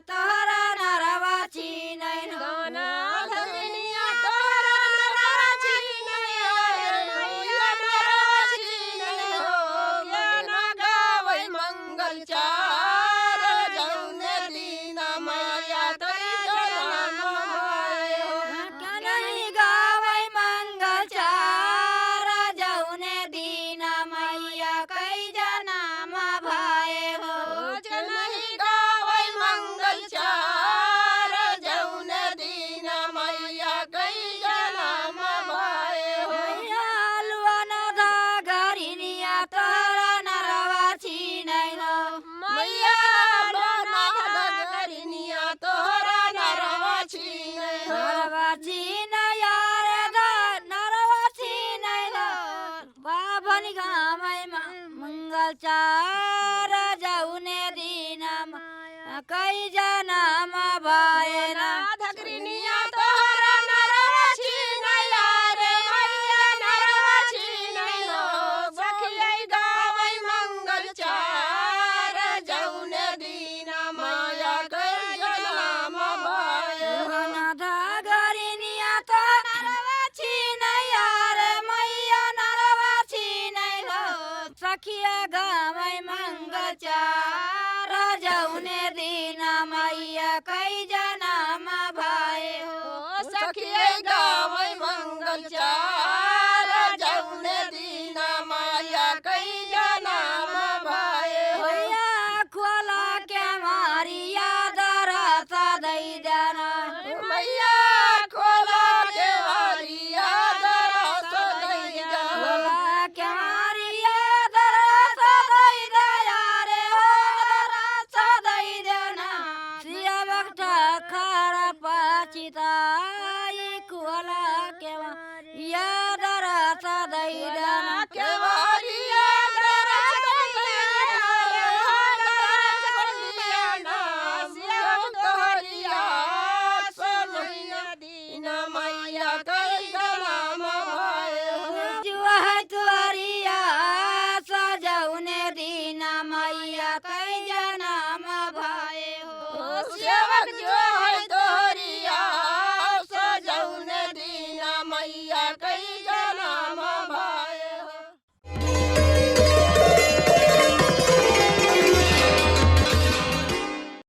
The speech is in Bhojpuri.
तोहरा नरवा छिनैन गाना धनिया तोहरा नरवा छिनैन मैया नरवा छिनैन हो गाना गावै मंगल चार जौने दिन मैया तोरी जन्म भयो कनहि गावै मंगल चार जौने दिन मैया कै जन्म भयो जनहि गावै मंगल चार जौने दिन मैया कै जन्म भयो मैया लुवन धगरिनिया तोहरा नरवा छिनैन मैया बना दगरिनिया तोहरा नरवा छिनैन नरवा छिनैन रे नरवा छिनैन बाभनि गामै मंगल चार जौने दिन कै जन्म भएन धगरिनिया तोहरा नरवा छिनैन रे मैया नरवा छिनैन सखियै गावै मंगल चार जौने दिन माया कै जन्म भयो धगरिनिया त नरवा छिनैन रे मैया नरवा छिनैन सखिया गामै मंगल चार जौने दिन मैया कै जन्म भयो सखियै गावै मंगल चार जौने दिन माया कै जन्म भयो मैया खोला के मारिया दरस दै देना मैया खोला के वारिया दरस दै देना खोला के मारिया दरस दै दया रे हो दरस दै देना सियावक खरा पचिताई खोला के मारिया दरस दै देना के वारिया दरस दै देना दरस दियाना सियाव तोहरिया सोनिया दिन मैया कै जन्म भयो जुआ तुअरिया सजौने दिन मैया कै जन्म भयो सेवक जो